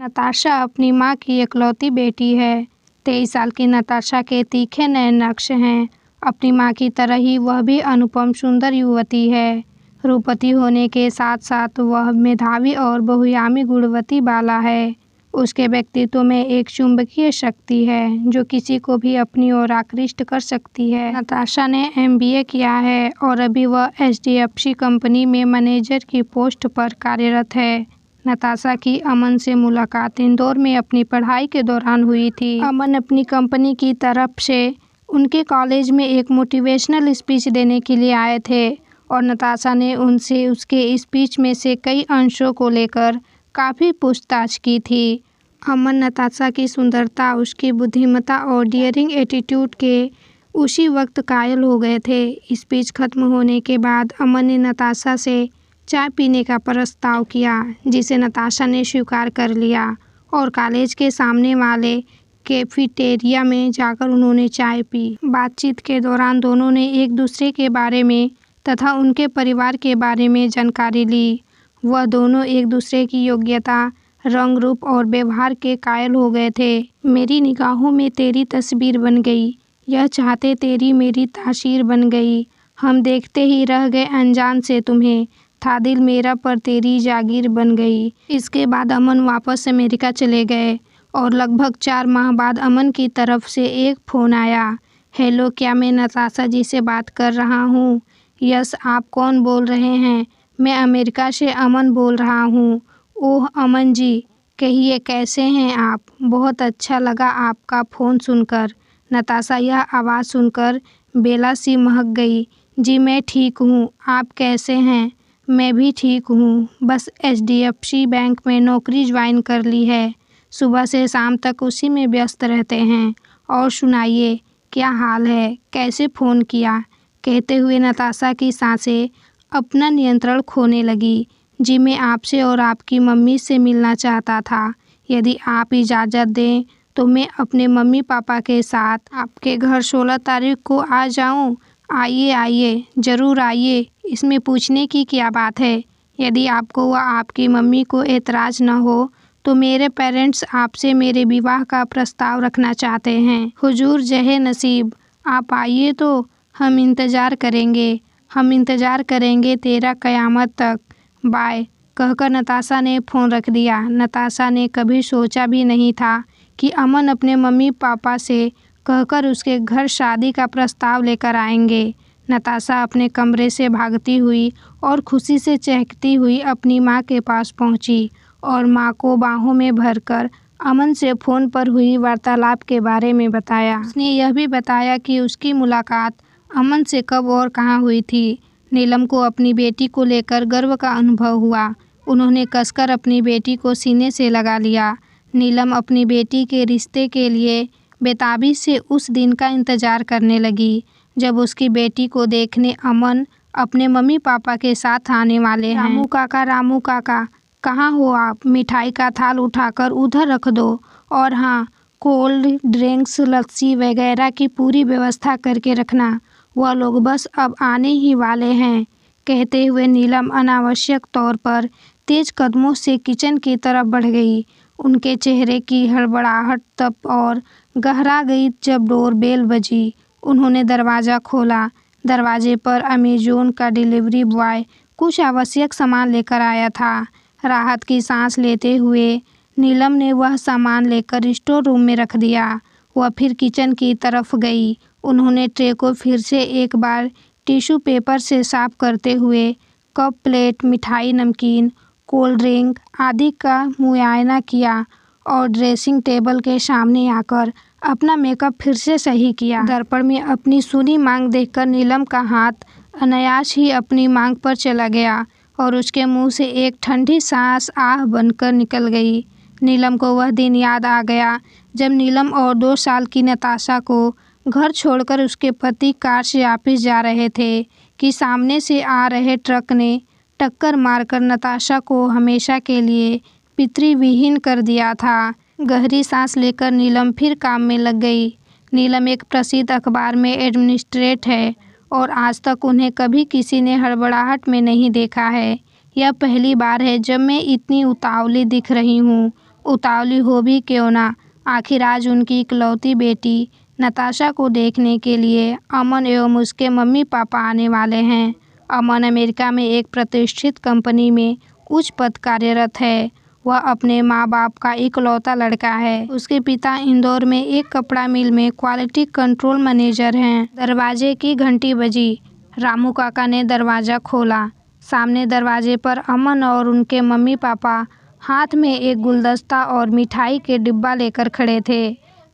नताशा अपनी माँ की इकलौती बेटी है। 23 साल की नताशा के तीखे नए नक्श हैं। अपनी माँ की तरह ही वह भी अनुपम सुंदर युवती है। रूपवती होने के साथ साथ वह मेधावी और बहुआयामी गुणवती बाला है। उसके व्यक्तित्व में एक चुंबकीय शक्ति है जो किसी को भी अपनी ओर आकृष्ट कर सकती है। नताशा ने MBA किया है और अभी वह HDFC कंपनी में मैनेजर की पोस्ट पर कार्यरत है। नताशा की अमन से मुलाकात इंदौर में अपनी पढ़ाई के दौरान हुई थी। अमन अपनी कंपनी की तरफ से उनके कॉलेज में एक मोटिवेशनल स्पीच देने के लिए आए थे और नताशा ने उनसे उसके स्पीच में से कई अंशों को लेकर काफ़ी पूछताछ की थी। अमन नताशा की सुंदरता, उसकी बुद्धिमत्ता और डियरिंग एटीट्यूड के उसी वक्त कायल हो गए थे। स्पीच खत्म होने के बाद अमन ने नताशा से चाय पीने का प्रस्ताव किया, जिसे नताशा ने स्वीकार कर लिया और कॉलेज के सामने वाले कैफेटेरिया में जाकर उन्होंने चाय पी। बातचीत के दौरान दोनों ने एक दूसरे के बारे में तथा उनके परिवार के बारे में जानकारी ली। वह दोनों एक दूसरे की योग्यता, रंग रूप और व्यवहार के कायल हो गए थे। मेरी निगाहों में तेरी तस्वीर बन गई, यह चाहते तेरी मेरी तासीर बन गई। हम देखते ही रह गए अनजान से तुम्हें, था दिल मेरा पर तेरी जागीर बन गई। इसके बाद अमन वापस अमेरिका चले गए और लगभग 4 माह बाद अमन की तरफ से एक फ़ोन आया। हेलो, क्या मैं नताशा जी से बात कर रहा हूँ? यस, आप कौन बोल रहे हैं? मैं अमेरिका से अमन बोल रहा हूँ। ओह अमन जी, कहिए कैसे हैं आप? बहुत अच्छा लगा आपका फ़ोन सुनकर। नताशा यह आवाज़ सुनकर बेला सी महक गई। जी मैं ठीक हूँ, आप कैसे हैं? मैं भी ठीक हूँ, बस HDFC बैंक में नौकरी ज्वाइन कर ली है। सुबह से शाम तक उसी में व्यस्त रहते हैं। और सुनाइए, क्या हाल है? कैसे फ़ोन किया? कहते हुए नताशा की सांसें अपना नियंत्रण खोने लगी। जी मैं आपसे और आपकी मम्मी से मिलना चाहता था। यदि आप इजाज़त दें तो मैं अपने मम्मी पापा के साथ आपके घर 16 तारीख को आ जाऊं? आइए आइए, ज़रूर आइए, इसमें पूछने की क्या बात है। यदि आपको व आपकी मम्मी को एतराज़ न हो तो मेरे पेरेंट्स आपसे मेरे विवाह का प्रस्ताव रखना चाहते हैं। हुजूर जहे नसीब, आप आइए तो हम इंतज़ार करेंगे, हम इंतज़ार करेंगे तेरा क़यामत तक। बाय, कहकर नताशा ने फ़ोन रख दिया। नताशा ने कभी सोचा भी नहीं था कि अमन अपने मम्मी पापा से कहकर उसके घर शादी का प्रस्ताव लेकर आएंगे। नताशा अपने कमरे से भागती हुई और खुशी से चहकती हुई अपनी माँ के पास पहुँची और माँ को बाहों में भरकर अमन से फ़ोन पर हुई वार्तालाप के बारे में बताया। उसने यह भी बताया कि उसकी मुलाकात अमन से कब और कहाँ हुई थी। नीलम को अपनी बेटी को लेकर गर्व का अनुभव हुआ। उन्होंने कसकर अपनी बेटी को सीने से लगा लिया। नीलम अपनी बेटी के रिश्ते के लिए बेताबी से उस दिन का इंतज़ार करने लगी जब उसकी बेटी को देखने अमन अपने मम्मी पापा के साथ आने वाले हैं। रामू काका, कहाँ हो आप? मिठाई का थाल उठाकर उधर रख दो और हाँ, कोल्ड ड्रिंक्स, लस्सी वगैरह की पूरी व्यवस्था करके रखना। वह लोग बस अब आने ही वाले हैं। कहते हुए नीलम अनावश्यक तौर पर तेज कदमों से किचन की तरफ बढ़ गई। उनके चेहरे की हड़बड़ाहट तब और गहरा गई जब डोरबेल बजी। उन्होंने दरवाज़ा खोला। दरवाजे पर अमेज़न का डिलीवरी बॉय कुछ आवश्यक सामान लेकर आया था। राहत की सांस लेते हुए नीलम ने वह सामान लेकर स्टोर रूम में रख दिया। वह फिर किचन की तरफ गई। उन्होंने ट्रे को फिर से एक बार टिश्यू पेपर से साफ करते हुए कप, प्लेट, मिठाई, नमकीन, कोल्ड ड्रिंक आदि का मुआयना किया और ड्रेसिंग टेबल के सामने आकर अपना मेकअप फिर से सही किया। दर्पण में अपनी सूनी मांग देखकर नीलम का हाथ अनायास ही अपनी मांग पर चला गया और उसके मुंह से एक ठंडी सांस आह बनकर निकल गई। नीलम को वह दिन याद आ गया जब नीलम और 2 साल की नताशा को घर छोड़कर उसके पति कार से ऑफिस जा रहे थे कि सामने से आ रहे ट्रक ने टक्कर मारकर नताशा को हमेशा के लिए पितृविहीन कर दिया था। गहरी सांस लेकर नीलम फिर काम में लग गई। नीलम एक प्रसिद्ध अखबार में एडमिनिस्ट्रेट है और आज तक उन्हें कभी किसी ने हड़बड़ाहट में नहीं देखा है। यह पहली बार है जब मैं इतनी उतावली दिख रही हूँ। उतावली हो भी क्यों ना, आखिर आज उनकी इकलौती बेटी नताशा को देखने के लिए अमन एवं उसके मम्मी पापा आने वाले हैं। अमन अमेरिका में एक प्रतिष्ठित कंपनी में उच्च पद कार्यरत है। वह अपने माँ बाप का इकलौता लड़का है। उसके पिता इंदौर में एक कपड़ा मिल में क्वालिटी कंट्रोल मैनेजर हैं। दरवाजे की घंटी बजी। रामू काका ने दरवाज़ा खोला। सामने दरवाजे पर अमन और उनके मम्मी पापा हाथ में एक गुलदस्ता और मिठाई के डिब्बा लेकर खड़े थे।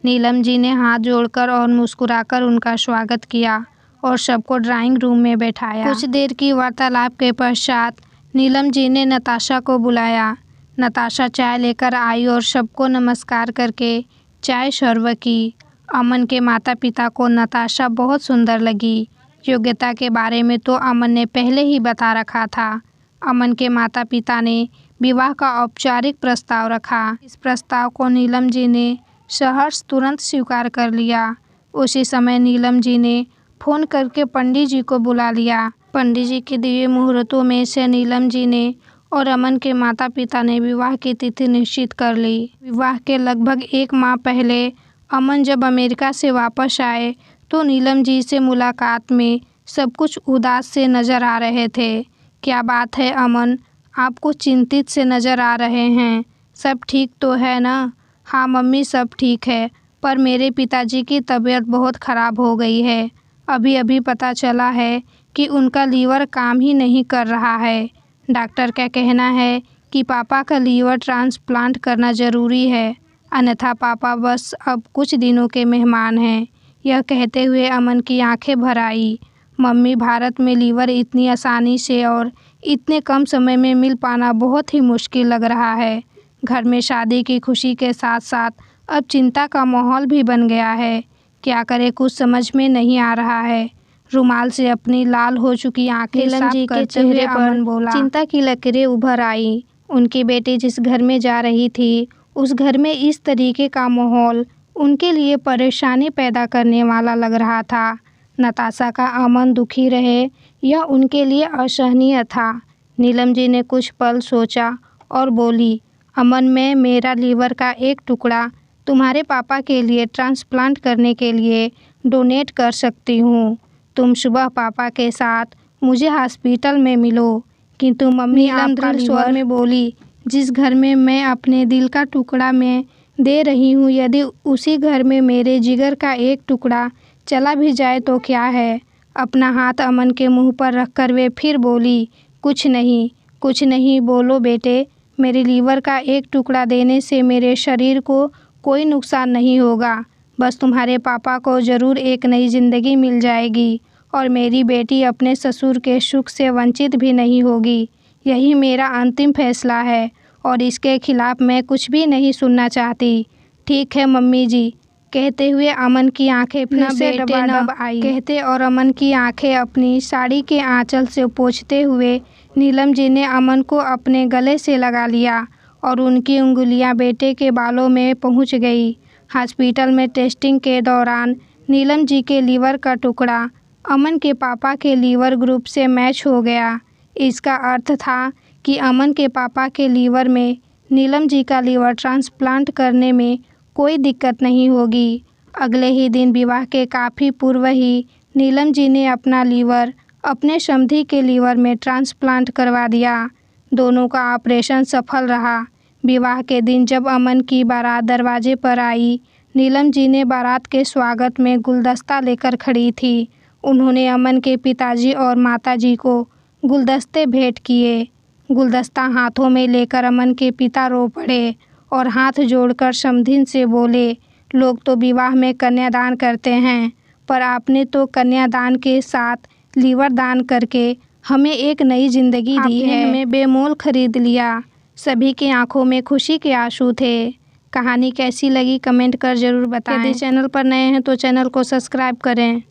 नीलम जी ने हाथ जोड़कर और मुस्कुराकर उनका स्वागत किया और सबको ड्राइंग रूम में बैठाया। कुछ देर की वार्तालाप के पश्चात नीलम जी ने नताशा को बुलाया। नताशा चाय लेकर आई और सबको नमस्कार करके चाय सर्व की। अमन के माता पिता को नताशा बहुत सुंदर लगी। योग्यता के बारे में तो अमन ने पहले ही बता रखा था। अमन के माता पिता ने विवाह का औपचारिक प्रस्ताव रखा। इस प्रस्ताव को नीलम जी ने सहर्ष तुरंत स्वीकार कर लिया। उसी समय नीलम जी ने फ़ोन करके पंडित जी को बुला लिया। पंडित जी के दिव्य मुहूर्तों में से नीलम जी ने और अमन के माता पिता ने विवाह की तिथि निश्चित कर ली। विवाह के लगभग 1 माह पहले अमन जब अमेरिका से वापस आए तो नीलम जी से मुलाकात में सब कुछ उदास से नज़र आ रहे थे। क्या बात है अमन, आपको चिंतित से नज़र आ रहे हैं? सब ठीक तो है ना? हाँ मम्मी, सब ठीक है, पर मेरे पिताजी की तबीयत बहुत ख़राब हो गई है। अभी अभी पता चला है कि उनका लीवर काम ही नहीं कर रहा है। डॉक्टर का कहना है कि पापा का लीवर ट्रांसप्लांट करना ज़रूरी है, अन्यथा पापा बस अब कुछ दिनों के मेहमान हैं। यह कहते हुए अमन की आंखें भर आई। मम्मी, भारत में लीवर इतनी आसानी से और इतने कम समय में मिल पाना बहुत ही मुश्किल लग रहा है। घर में शादी की खुशी के साथ साथ अब चिंता का माहौल भी बन गया है। क्या करे कुछ समझ में नहीं आ रहा है। रुमाल से अपनी लाल हो चुकी आंखें साफ करते हुए अमन बोला। चिंता की लकीरें उभर आई। उनकी बेटी जिस घर में जा रही थी उस घर में इस तरीके का माहौल उनके लिए परेशानी पैदा करने वाला लग रहा था। नताशा का अमन दुखी रहे यह उनके लिए असहनीय था। नीलम जी ने कुछ पल सोचा और बोली, अमन, मैं मेरा लीवर का एक टुकड़ा तुम्हारे पापा के लिए ट्रांसप्लांट करने के लिए डोनेट कर सकती हूँ। तुम सुबह पापा के साथ मुझे हॉस्पिटल में मिलो। किंतु मम्मी आपका स्वर में बोली, जिस घर में मैं अपने दिल का टुकड़ा मैं दे रही हूँ, यदि उसी घर में मेरे जिगर का एक टुकड़ा चला भी जाए तो क्या है? अपना हाथ अमन के मुंह पर रखकर वे फिर बोली, कुछ नहीं, बोलो बेटे। मेरे लीवर का एक टुकड़ा देने से मेरे शरीर को कोई नुकसान नहीं होगा। बस तुम्हारे पापा को ज़रूर एक नई ज़िंदगी मिल जाएगी और मेरी बेटी अपने ससुर के सुख से वंचित भी नहीं होगी। यही मेरा अंतिम फैसला है और इसके खिलाफ मैं कुछ भी नहीं सुनना चाहती। ठीक है मम्मी जी, कहते हुए अमन की आंखें फिर से डबाडब आई। कहते और अमन की आंखें अपनी साड़ी के आंचल से पोंछते हुए नीलम जी ने अमन को अपने गले से लगा लिया और उनकी उंगलियां बेटे के बालों में पहुंच गई। हॉस्पिटल में टेस्टिंग के दौरान नीलम जी के लीवर का टुकड़ा अमन के पापा के लीवर ग्रुप से मैच हो गया। इसका अर्थ था कि अमन के पापा के लीवर में नीलम जी का लीवर ट्रांसप्लांट करने में कोई दिक्कत नहीं होगी। अगले ही दिन विवाह के काफ़ी पूर्व ही नीलम जी ने अपना लीवर अपने समधी के लीवर में ट्रांसप्लांट करवा दिया। दोनों का ऑपरेशन सफल रहा। विवाह के दिन जब अमन की बारात दरवाजे पर आई, नीलम जी ने बारात के स्वागत में गुलदस्ता लेकर खड़ी थी। उन्होंने अमन के पिताजी और माताजी को गुलदस्ते भेंट किए। गुलदस्ता हाथों में लेकर अमन के पिता रो पड़े और हाथ जोड़कर समधिन से बोले, लोग तो विवाह में कन्यादान करते हैं, पर आपने तो कन्यादान के साथ लीवर दान करके हमें एक नई जिंदगी दी है। हमें बेमोल खरीद लिया। सभी की आंखों में खुशी के आंसू थे। कहानी कैसी लगी कमेंट कर ज़रूर बताएं। यदि चैनल पर नए हैं तो चैनल को सब्सक्राइब करें।